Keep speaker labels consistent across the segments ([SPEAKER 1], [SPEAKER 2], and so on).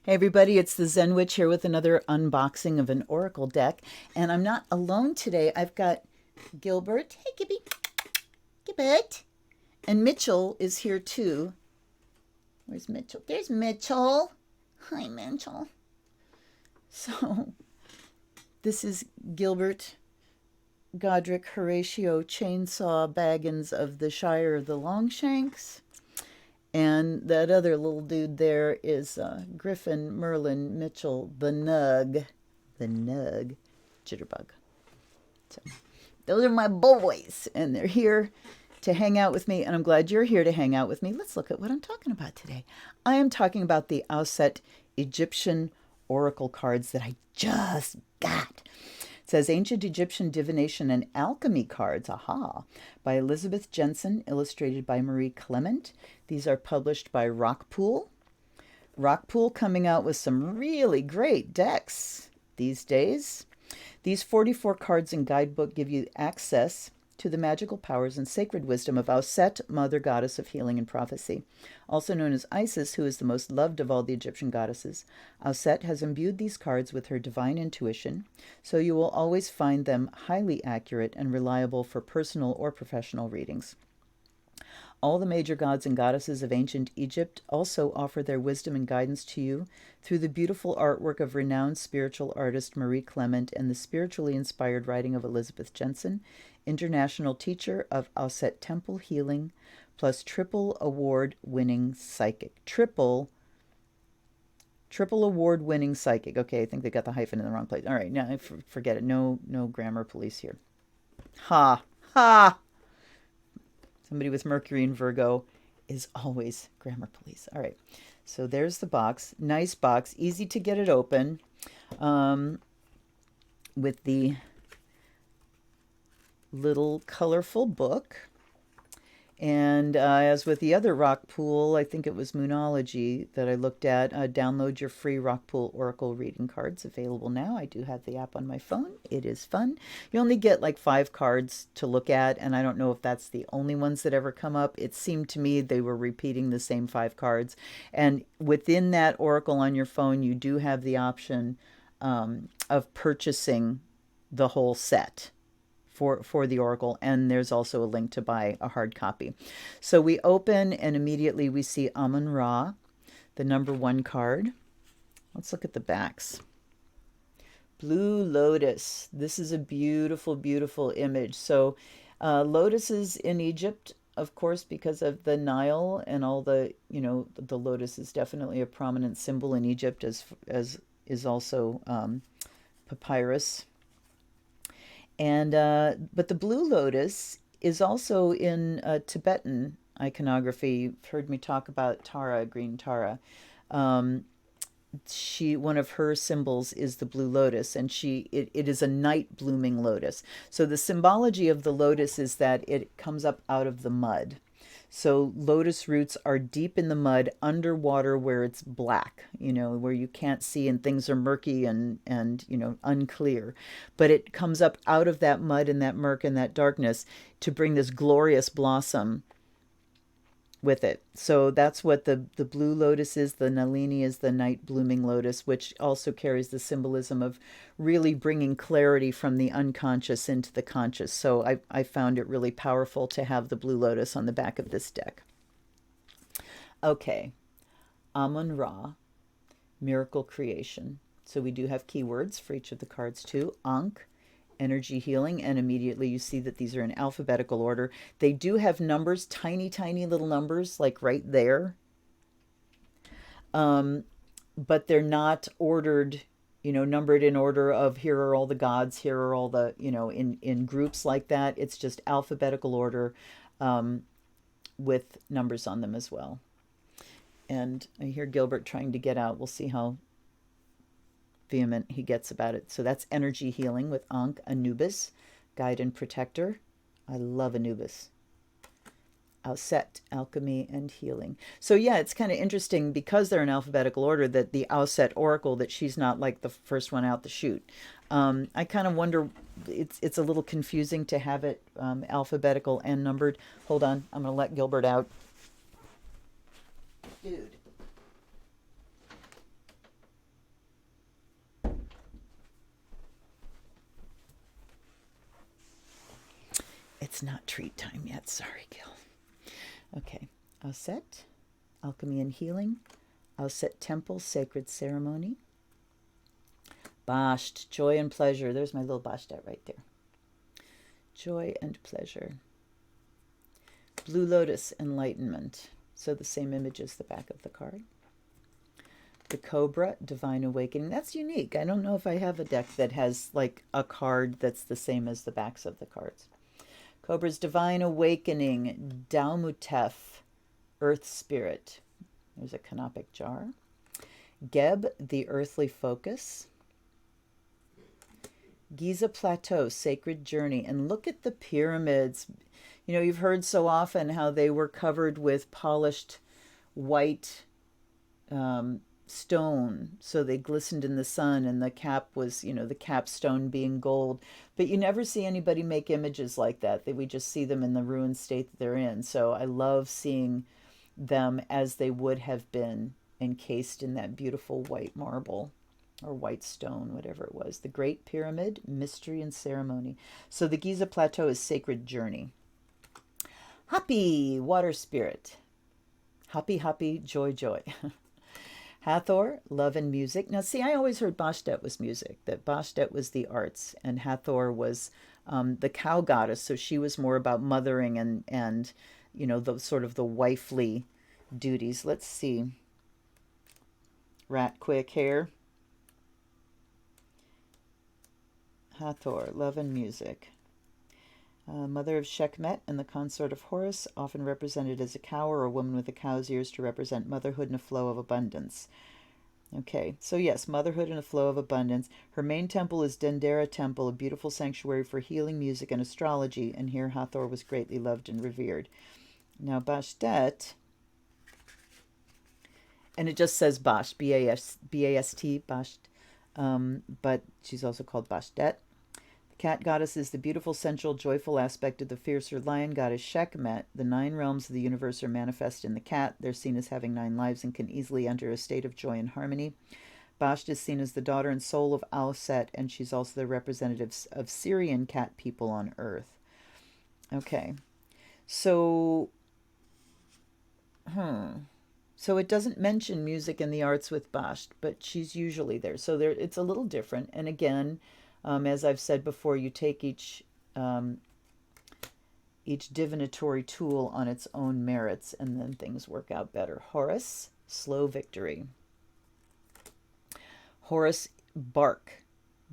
[SPEAKER 1] Hey everybody, it's the ZenWitch here with another unboxing of an Oracle deck. And I'm not alone today. I've got Gilbert. Hey Gibby. Gilbert. And Mitchell is here too. Where's Mitchell? There's Mitchell. Hi Mitchell. So this is Gilbert Godric Horatio Chainsaw Baggins of the Shire of the Longshanks. And that other little dude there is Griffin Merlin Mitchell, the Nug. The Nug. Jitterbug. So, those are my boys, and they're here to hang out with me, and I'm glad you're here to hang out with me. Let's look at what I'm talking about today. I am talking about the Auset Egyptian Oracle cards that I just got. It says Ancient Egyptian Divination and Alchemy Cards, aha, by Elisabeth Jensen, illustrated by Marie Klement. These are published by Rockpool. Rockpool coming out with some really great decks these days. These 44 cards and guidebook give you access to the magical powers and sacred wisdom of Auset, mother goddess of healing and prophecy. Also known as Isis, who is the most loved of all the Egyptian goddesses, Auset has imbued these cards with her divine intuition, so you will always find them highly accurate and reliable for personal or professional readings. All the major gods and goddesses of ancient Egypt also offer their wisdom and guidance to you through the beautiful artwork of renowned spiritual artist Marie Clement and the spiritually inspired writing of Elisabeth Jensen, international teacher of Auset temple healing, plus triple award-winning psychic. Triple award-winning psychic. Okay, I think they got the hyphen in the wrong place. All right, now forget it. No grammar police here. Ha! Ha! Somebody with Mercury and Virgo is always grammar police. All right, so there's the box. Nice box, easy to get it open, with the little colorful book. And as with the other Rockpool, I think it was Moonology that I looked at, download your free Rockpool Oracle reading cards, available now. I do have the app on my phone. It is fun. You only get like 5 cards to look at, and I don't know if that's the only ones that ever come up. It seemed to me they were repeating the same 5 cards. And within that Oracle on your phone, you do have the option of purchasing the whole set for the Oracle, and there's also a link to buy a hard copy. So we open, and immediately we see Amun-Ra, the number 1 card. Let's look at the backs. Blue Lotus. This is a beautiful, beautiful image. So lotuses in Egypt, of course, because of the Nile and all the, the lotus is definitely a prominent symbol in Egypt, as is also papyrus. And but the blue lotus is also in Tibetan iconography. You've heard me talk about Tara, green Tara. One of her symbols is the blue lotus, and it is a night blooming lotus. So the symbology of the lotus is that it comes up out of the mud. So lotus roots are deep in the mud, underwater, where it's black, where you can't see and things are murky and unclear. But it comes up out of that mud and that murk and that darkness to bring this glorious blossom with it. So that's what the blue lotus is. The Nalini is the night blooming lotus, which also carries the symbolism of really bringing clarity from the unconscious into the conscious. So I found it really powerful to have the blue lotus on the back of this deck. Okay, Amun-Ra, miracle creation. So we do have keywords for each of the cards too. Ankh, energy healing, and immediately you see that these are in alphabetical order. They do have numbers, tiny, tiny little numbers, like right there. But they're not ordered, numbered in order of here are all the gods, here are all the, in groups like that. It's just alphabetical order with numbers on them as well. And I hear Gilbert trying to get out. We'll see how vehement he gets about it. So that's energy healing with Ankh. Anubis, guide and protector. I love Anubis. Auset, alchemy and healing. So yeah, it's kind of interesting because they're in alphabetical order that the Auset Oracle, that she's not like the first one out the chute. I kind of wonder, it's a little confusing to have it alphabetical and numbered. Hold on, I'm going to let Gilbert out. Dude. It's not treat time yet. Sorry, Gil. Okay. Auset, Alchemy and Healing. Auset Temple, Sacred Ceremony. Basht, Joy and Pleasure. There's my little Bashtet right there. Joy and Pleasure. Blue Lotus, Enlightenment. So the same image as the back of the card. The Cobra, Divine Awakening. That's unique. I don't know if I have a deck that has like a card that's the same as the backs of the cards. Cobra's Divine Awakening, Dalmutef, Earth Spirit. There's a canopic jar. Geb, the Earthly Focus. Giza Plateau, Sacred Journey. And look at the pyramids. You know, you've heard so often how they were covered with polished white stone, so they glistened in the sun, and the cap was, you know, the capstone being gold. But you never see anybody make images like that. We just see them in the ruined state that they're in. So I love seeing them as they would have been encased in that beautiful white marble or white stone, whatever it was. The Great Pyramid, Mystery and Ceremony. So the Giza Plateau is Sacred Journey. Happy, Water Spirit. Happy, happy, joy, joy. Hathor, Love and Music. Now, see, I always heard Bastet was music, that Bastet was the arts, and Hathor was the cow goddess, so she was more about mothering and you know, the sort of the wifely duties. Let's see. Rat quick here. Hathor, Love and Music. Mother of Sekhmet and the consort of Horus, often represented as a cow or a woman with a cow's ears to represent motherhood and a flow of abundance. Okay, so yes, motherhood and a flow of abundance. Her main temple is Dendera Temple, a beautiful sanctuary for healing, music, and astrology, and here Hathor was greatly loved and revered. Now Bastet, and it just says Basht, B-A-S-T, Basht, but she's also called Bastet. Cat goddess is the beautiful, sensual, joyful aspect of the fiercer lion goddess Sekhmet. The 9 realms of the universe are manifest in the cat. They're seen as having 9 lives and can easily enter a state of joy and harmony. Basht is seen as the daughter and soul of Auset, and she's also the representative of Syrian cat people on Earth. Okay, so it doesn't mention music and the arts with Basht, but she's usually there. So there, it's a little different. And again, as I've said before, you take each divinatory tool on its own merits, and then things work out better. Horus, Slow Victory. Horus Bark,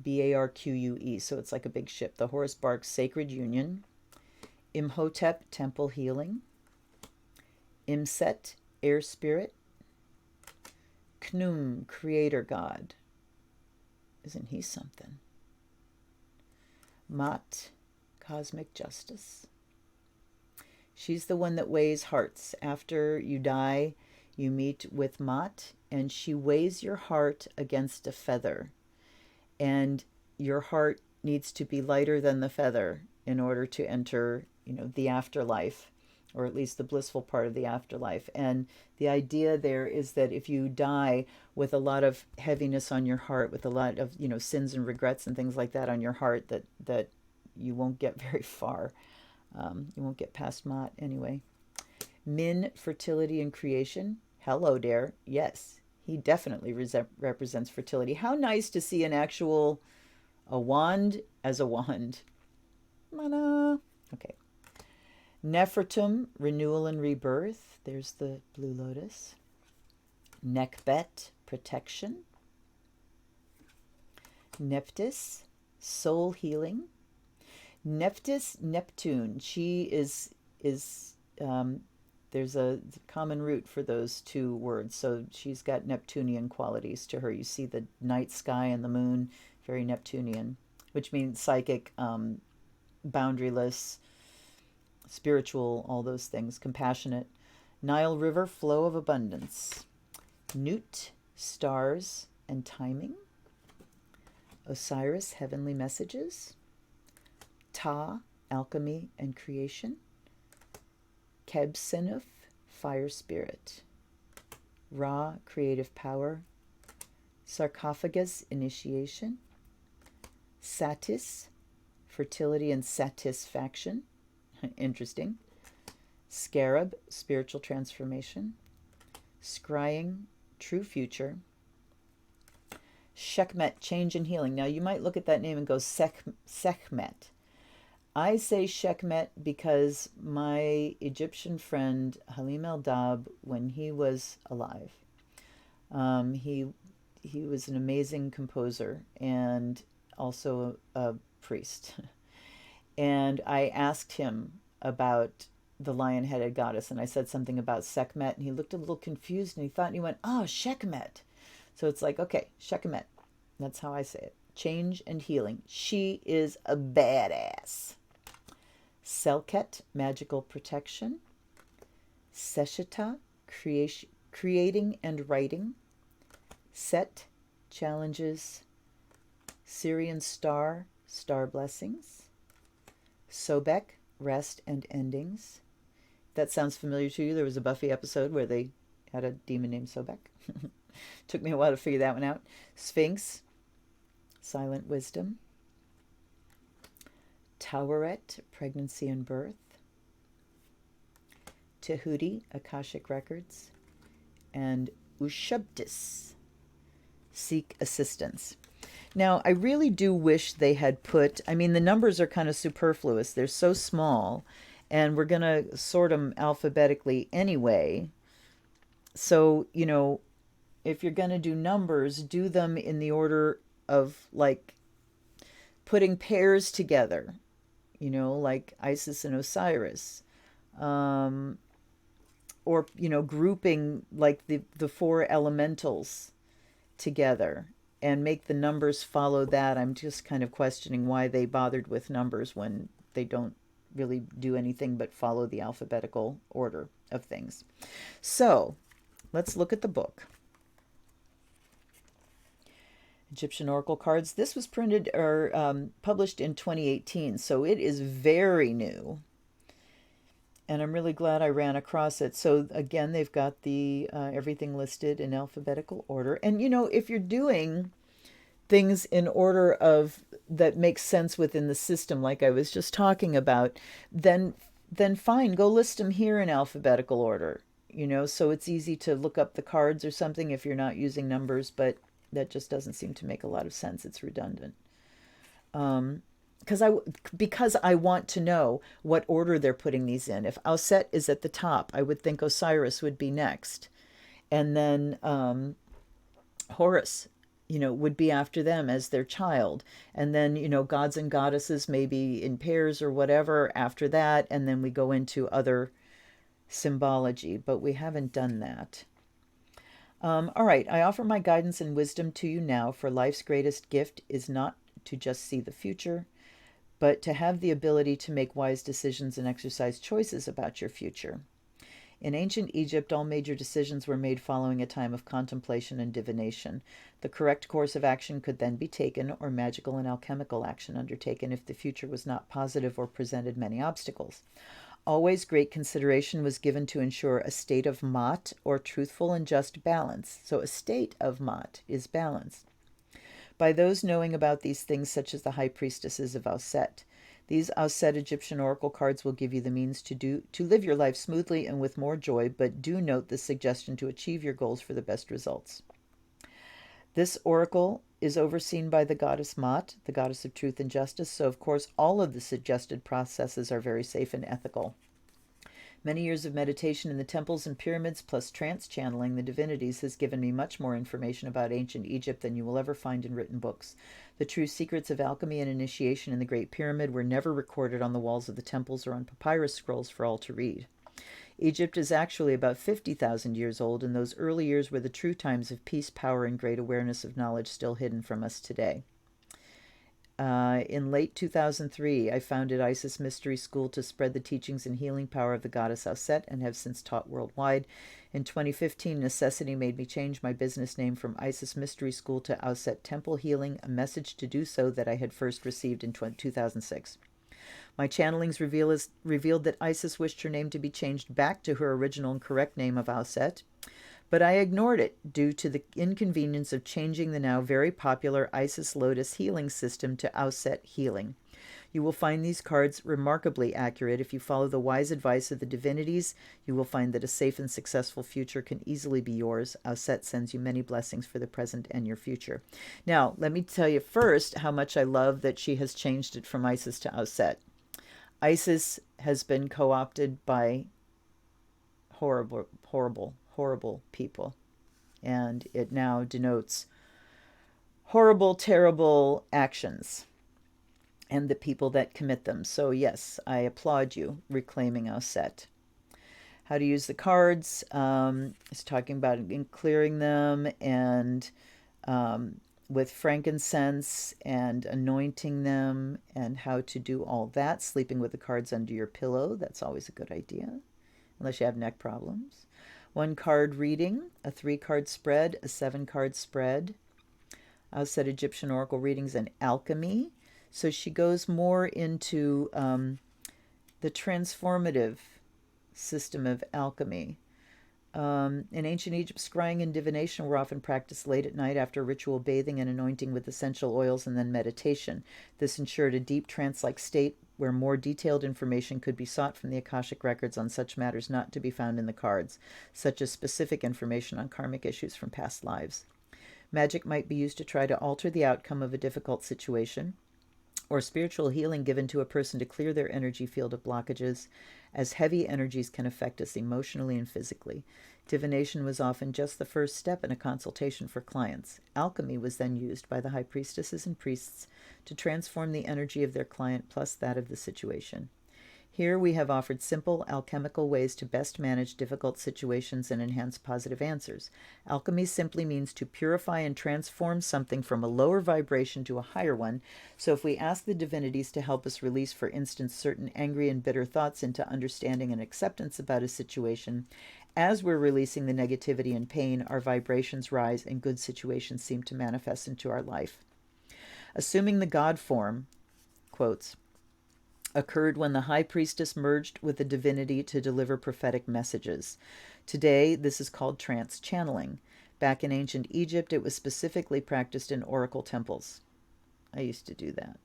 [SPEAKER 1] B-A-R-Q-U-E, so it's like a big ship. The Horus Bark, Sacred Union. Imhotep, Temple Healing. Imset, Air Spirit. Khnum, Creator God. Isn't he something? Mat, Cosmic Justice. She's the one that weighs hearts. After you die, you meet with Mat, and she weighs your heart against a feather. And your heart needs to be lighter than the feather in order to enter, you know, the afterlife, or at least the blissful part of the afterlife. And the idea there is that if you die with a lot of heaviness on your heart, with a lot of, you know, sins and regrets and things like that on your heart, that you won't get very far. You won't get past Mat anyway. Min, Fertility and Creation. Hello there. Yes, he definitely represents fertility. How nice to see a wand as a wand. Mana. Okay. Nefertum, Renewal and Rebirth. There's the Blue Lotus. Nekbet, Protection. Nephthys, Soul Healing. Nephthys, Neptune. She is there's a common root for those 2 words. So she's got Neptunian qualities to her. You see the night sky and the moon, very Neptunian, which means psychic, boundaryless, spiritual, all those things, compassionate. Nile River, Flow of Abundance. Newt, Stars and Timing. Osiris, Heavenly Messages. Ta, Alchemy and Creation. Kebsenuf, Fire Spirit. Ra, Creative Power. Sarcophagus, Initiation. Satis, Fertility and Satisfaction. Interesting. Scarab, spiritual transformation. Scrying, true future. Sekhmet, change and healing. Now you might look at that name and go Sekhmet. I say Sekhmet because my Egyptian friend Halim El-Dab, when he was alive, he was an amazing composer and also a priest. And I asked him about the lion-headed goddess, and I said something about Sekhmet, and he looked a little confused, and he thought, and he went, "Oh, Sekhmet." So it's like, okay, Sekhmet. That's how I say it. Change and healing. She is a badass. Selket, magical protection. Seshita, creating and writing. Set, challenges. Syrian star, star blessings. Sobek, rest and endings. That sounds familiar to you. There was a Buffy episode where they had a demon named Sobek. Took me a while to figure that one out. Sphinx, silent wisdom. Taweret, pregnancy and birth. Tehuti, Akashic records. And Ushabtis, seek assistance. Now, I really do wish they had put, I mean, the numbers are kind of superfluous. They're so small, and we're going to sort them alphabetically anyway. So, you know, if you're going to do numbers, do them in the order of, like, putting pairs together, you know, like Isis and Osiris. Or, you know, grouping, like, the four elementals together and make the numbers follow that. I'm just kind of questioning why they bothered with numbers when they don't really do anything but follow the alphabetical order of things. So let's look at the book. Egyptian Oracle Cards. This was printed or published in 2018, so it is very new. And I'm really glad I ran across it. So again, they've got the everything listed in alphabetical order. And you know, if you're doing things in order of that makes sense within the system, like I was just talking about, then fine, go list them here in alphabetical order. You know, so it's easy to look up the cards or something if you're not using numbers, but that just doesn't seem to make a lot of sense. It's redundant. Because I want to know what order they're putting these in. If Auset is at the top, I would think Osiris would be next. And then Horus, you know, would be after them as their child. And then, you know, gods and goddesses maybe in pairs or whatever after that. And then we go into other symbology, but we haven't done that. All right, I offer my guidance and wisdom to you now, for life's greatest gift is not to just see the future, but to have the ability to make wise decisions and exercise choices about your future. In ancient Egypt, all major decisions were made following a time of contemplation and divination. The correct course of action could then be taken, or magical and alchemical action undertaken, if the future was not positive or presented many obstacles. Always great consideration was given to ensure a state of Mat, or truthful and just balance. So a state of Mat is balance. By those knowing about these things, such as the high priestesses of Auset. These Auset Egyptian oracle cards will give you the means to live your life smoothly and with more joy, but do note the suggestion to achieve your goals for the best results. This oracle is overseen by the goddess Mat, the goddess of truth and justice, so of course all of the suggested processes are very safe and ethical. Many years of meditation in the temples and pyramids, plus trance channeling the divinities, has given me much more information about ancient Egypt than you will ever find in written books. The true secrets of alchemy and initiation in the Great Pyramid were never recorded on the walls of the temples or on papyrus scrolls for all to read. Egypt is actually about 50,000 years old, and those early years were the true times of peace, power, and great awareness of knowledge still hidden from us today. In late 2003, I founded Isis Mystery School to spread the teachings and healing power of the goddess Auset, and have since taught worldwide. In 2015, necessity made me change my business name from Isis Mystery School to Auset Temple Healing, a message to do so that I had first received in 2006. My channelings revealed that Isis wished her name to be changed back to her original and correct name of Auset, but I ignored it due to the inconvenience of changing the now very popular Isis Lotus healing system to Auset Healing. You will find these cards remarkably accurate. If you follow the wise advice of the divinities, you will find that a safe and successful future can easily be yours. Auset sends you many blessings for the present and your future. Now, let me tell you first how much I love that she has changed it from Isis to Auset. Isis has been co-opted by horrible, horrible, horrible people. And it now denotes horrible, terrible actions and the people that commit them. So yes, I applaud you reclaiming Auset. How to use the cards. It's talking about clearing them and with frankincense and anointing them and how to do all that. Sleeping with the cards under your pillow. That's always a good idea, unless you have neck problems. 1 card reading, a 3-card spread, a 7-card spread. Auset Egyptian Oracle readings and alchemy. So she goes more into the transformative system of alchemy. In ancient Egypt, scrying and divination were often practiced late at night after ritual bathing and anointing with essential oils and then meditation. This ensured a deep trance-like state where more detailed information could be sought from the Akashic records on such matters not to be found in the cards, such as specific information on karmic issues from past lives. Magic might be used to try to alter the outcome of a difficult situation, or spiritual healing given to a person to clear their energy field of blockages, as heavy energies can affect us emotionally and physically. Divination was often just the first step in a consultation for clients. Alchemy was then used by the high priestesses and priests to transform the energy of their client plus that of the situation. Here we have offered simple alchemical ways to best manage difficult situations and enhance positive answers. Alchemy simply means to purify and transform something from a lower vibration to a higher one. So if we ask the divinities to help us release, for instance, certain angry and bitter thoughts into understanding and acceptance about a situation, as we're releasing the negativity and pain, our vibrations rise and good situations seem to manifest into our life. Assuming the God form, quotes, occurred when the high priestess merged with the divinity to deliver prophetic messages. Today, this is called trance channeling. Back in ancient Egypt, it was specifically practiced in oracle temples. I used to do that.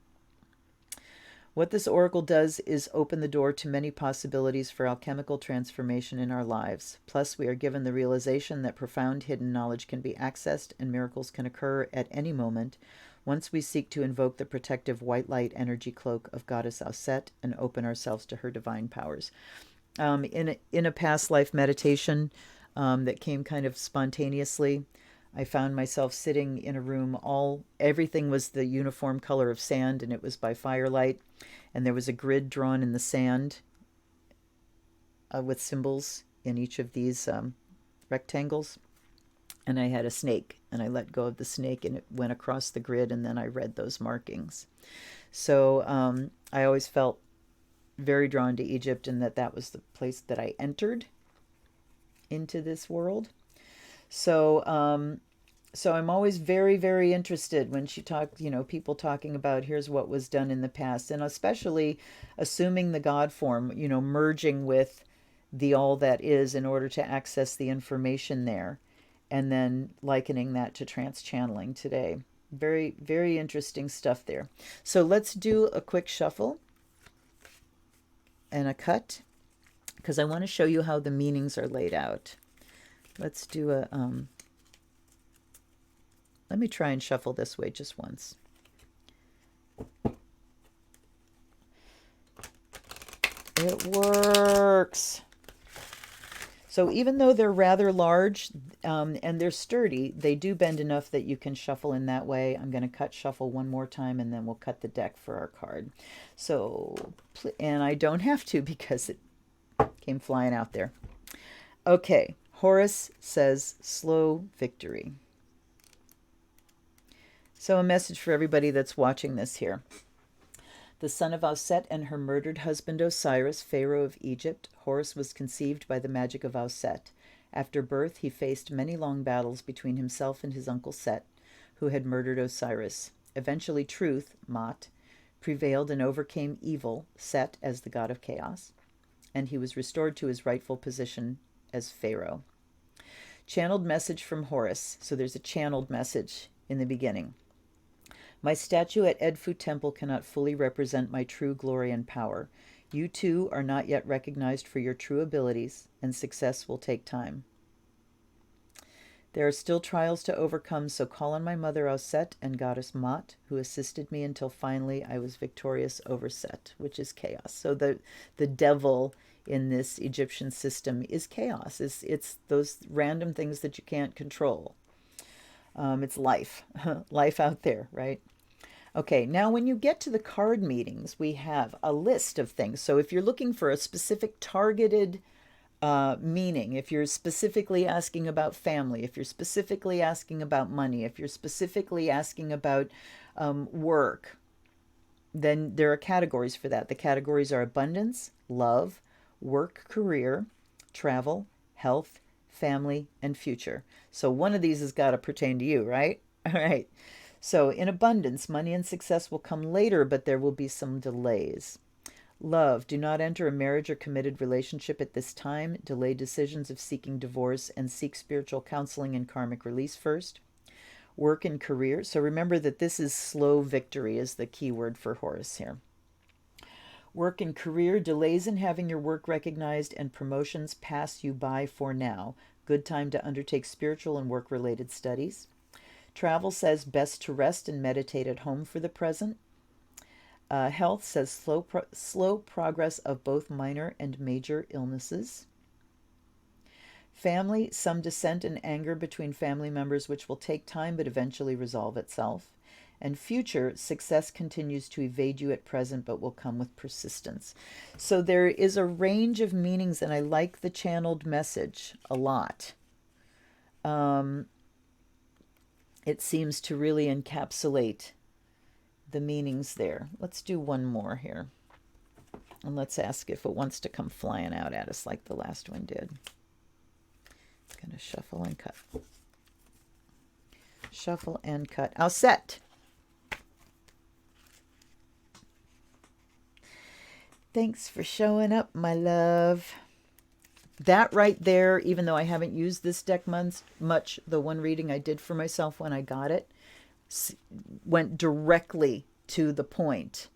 [SPEAKER 1] What this oracle does is open the door to many possibilities for alchemical transformation in our lives. Plus, we are given the realization that profound hidden knowledge can be accessed and miracles can occur at any moment once we seek to invoke the protective white light energy cloak of Goddess Auset and open ourselves to her divine powers. In a past life meditation that came kind of spontaneously, I found myself sitting in a room, everything was the uniform color of sand, and it was by firelight, and there was a grid drawn in the sand with symbols in each of these rectangles. And I had a snake, and I let go of the snake, and it went across the grid, and then I read those markings. So I always felt very drawn to Egypt, and that was the place that I entered into this world. So I'm always very, very interested when she talked, people talking about here's what was done in the past, and especially assuming the God form, merging with the all that is in order to access the information there, and then likening that to trance channeling today. Very, very interesting stuff there. So let's do a quick shuffle and a cut, because I want to show you how the meanings are laid out. Let's do a, let me try and shuffle this way just once. It works. So even though they're rather large and they're sturdy, they do bend enough that you can shuffle in that way. I'm going to cut shuffle one more time, and then we'll cut the deck for our card. So, and I don't have to because it came flying out there. Okay, Horus says slow victory. So a message for everybody that's watching this here. The son of Auset and her murdered husband Osiris, Pharaoh of Egypt, Horus was conceived by the magic of Auset. After birth, he faced many long battles between himself and his uncle Set, who had murdered Osiris. Eventually truth, Mat, prevailed and overcame evil, Set as the god of chaos, and he was restored to his rightful position as Pharaoh. Channeled message from Horus. So there's a channeled message in the beginning. My statue at Edfu Temple cannot fully represent my true glory and power. You too are not yet recognized for your true abilities, and success will take time. There are still trials to overcome, so call on my mother Auset and goddess Mat, who assisted me until finally I was victorious over Set, which is chaos. So the devil in this Egyptian system is chaos. It's those random things that you can't control. It's life, life out there, right? Okay, now when you get to the card meetings, we have a list of things. So if you're looking for a specific targeted meaning, if you're specifically asking about family, if you're specifically asking about money, if you're specifically asking about work, then there are categories for that. The categories are abundance, love, work, career, travel, health, family, and future. So one of these has got to pertain to you, right? All right. So in abundance, money and success will come later, but there will be some delays. Love, do not enter a marriage or committed relationship at this time. Delay decisions of seeking divorce and seek spiritual counseling and karmic release first. Work and career. So remember that this is slow victory is the key word for Horus here. Work and career, delays in having your work recognized and promotions pass you by for now. Good time to undertake spiritual and work-related studies. Travel says best to rest and meditate at home for the present. Health says slow progress of both minor and major illnesses. Family, some dissent and anger between family members, which will take time but eventually resolve itself. And future, success continues to evade you at present but will come with persistence. So there is a range of meanings, and I like the channeled message a lot. It seems to really encapsulate the meanings there. Let's do one more here. And let's ask if it wants to come flying out at us like the last one did. It's going to shuffle and cut. Shuffle and cut. Auset. Thanks for showing up, my love. That right there, even though I haven't used this deck much, the one reading I did for myself when I got it went directly to the point.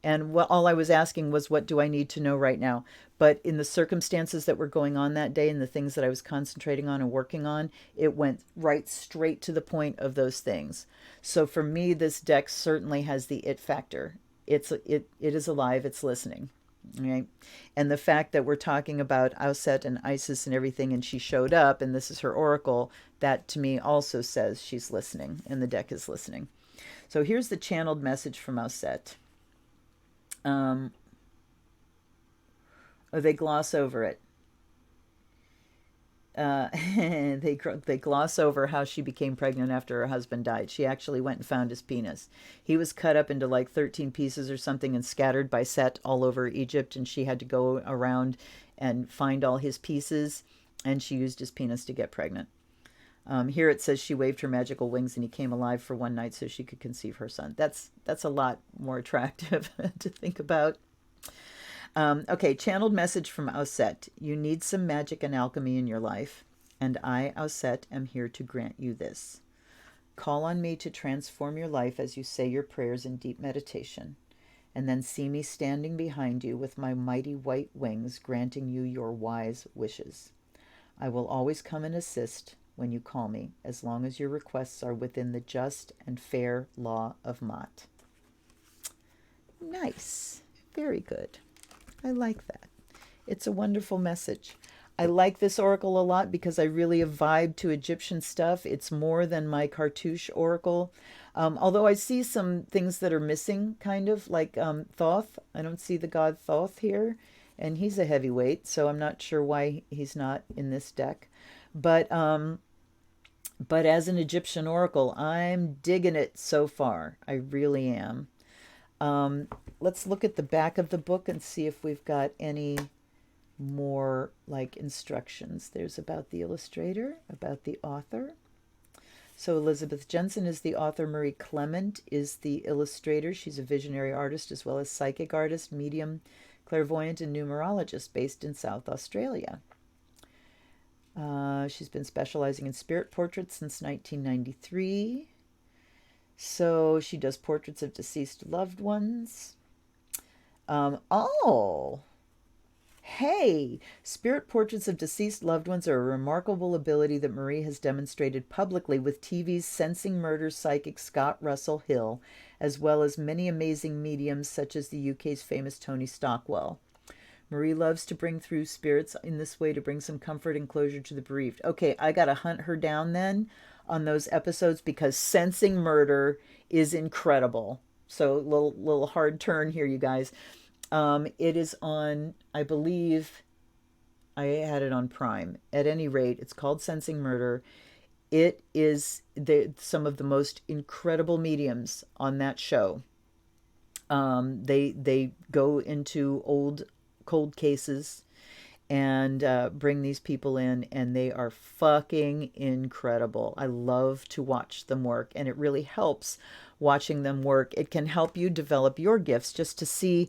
[SPEAKER 1] And all I was asking was, what do I need to know right now? But in the circumstances that were going on that day and the things that I was concentrating on and working on, it went right straight to the point of those things. So for me, this deck certainly has the it factor. It is alive. It's listening. Right. And the fact that we're talking about Auset and Isis and everything, and she showed up, and this is her oracle, that to me also says she's listening, and the deck is listening. So here's the channeled message from Auset. They gloss over it. They gloss over how she became pregnant after her husband died. She actually went and found his penis. He was cut up into like 13 pieces or something and scattered by Set all over Egypt, and she had to go around and find all his pieces, and she used his penis to get pregnant. Here it says she waved her magical wings and he came alive for one night so she could conceive her son. That's a lot more attractive to think about. Okay, channeled message from Auset. You need some magic and alchemy in your life, and I, Auset, am here to grant you this. Call on me to transform your life as you say your prayers in deep meditation, and then see me standing behind you with my mighty white wings granting you your wise wishes. I will always come and assist when you call me, as long as your requests are within the just and fair law of Mat. Nice. Very good. I like that. It's a wonderful message. I like this oracle a lot because I really have vibed to Egyptian stuff. It's more than my cartouche oracle. Although I see some things that are missing, kind of, like Thoth. I don't see the god Thoth here, and he's a heavyweight, so I'm not sure why he's not in this deck. But as an Egyptian oracle, I'm digging it so far. I really am. Let's look at the back of the book and see if we've got any more like instructions. There's about the illustrator, about the author. So Elisabeth Jensen is the author. Marie Klement is the illustrator. She's a visionary artist as well as psychic artist, medium, clairvoyant, and numerologist based in South Australia. She's been specializing in spirit portraits since 1993. So she does portraits of deceased loved ones. Oh, hey, spirit portraits of deceased loved ones are a remarkable ability that Marie has demonstrated publicly with TV's Sensing Murder psychic Scott Russell Hill, as well as many amazing mediums such as the UK's famous Tony Stockwell. Marie loves to bring through spirits in this way to bring some comfort and closure to the bereaved. Okay, I got to hunt her down then on those episodes because Sensing Murder is incredible. So little hard turn here, you guys. It is on, I believe, I had it on Prime. At any rate, it's called Sensing Murder. It is some of the most incredible mediums on that show. They go into old cold cases and bring these people in, and they are fucking incredible. I love to watch them work, and it really helps watching them work. It can help you develop your gifts just to see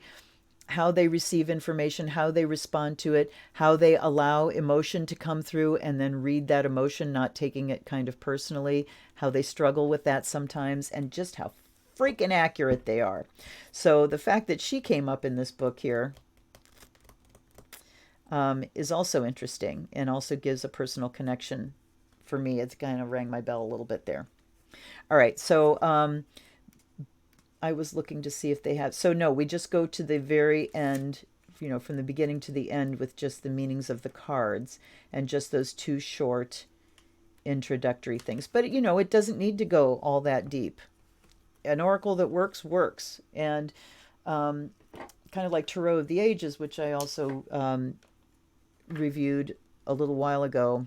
[SPEAKER 1] how they receive information, how they respond to it, how they allow emotion to come through and then read that emotion, not taking it kind of personally, how they struggle with that sometimes, and just how freaking accurate they are. So the fact that she came up in this book here is also interesting and also gives a personal connection for me. It's kind of rang my bell a little bit there. All right, so I was looking to see if they have. So no, we just go to the very end, from the beginning to the end with just the meanings of the cards and just those two short introductory things. But it doesn't need to go all that deep. An oracle that works works, and kind of like Tarot of the Ages, which I also reviewed a little while ago.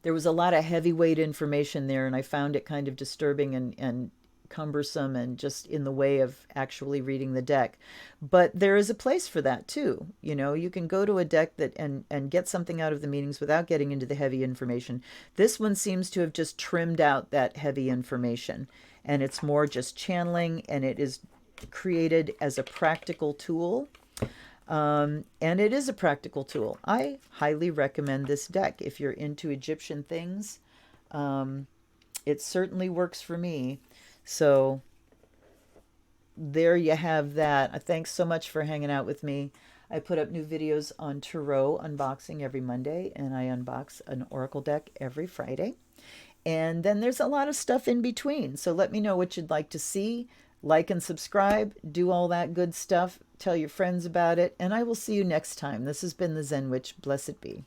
[SPEAKER 1] There was a lot of heavyweight information there, and I found it kind of disturbing and cumbersome and just in the way of actually reading the deck. But there is a place for that too. You can go to a deck that and get something out of the meanings without getting into the heavy information. This one seems to have just trimmed out that heavy information, and it's more just channeling, and it is created as a practical tool. And it is a practical tool. I highly recommend this deck if you're into Egyptian things. It certainly works for me. So there you have that. Thanks so much for hanging out with me. I put up new videos on Tarot unboxing every Monday, and I unbox an Oracle deck every Friday. And then there's a lot of stuff in between. So let me know what you'd like to see. Like and subscribe. Do all that good stuff. Tell your friends about it. And I will see you next time. This has been the Zen Witch. Blessed be.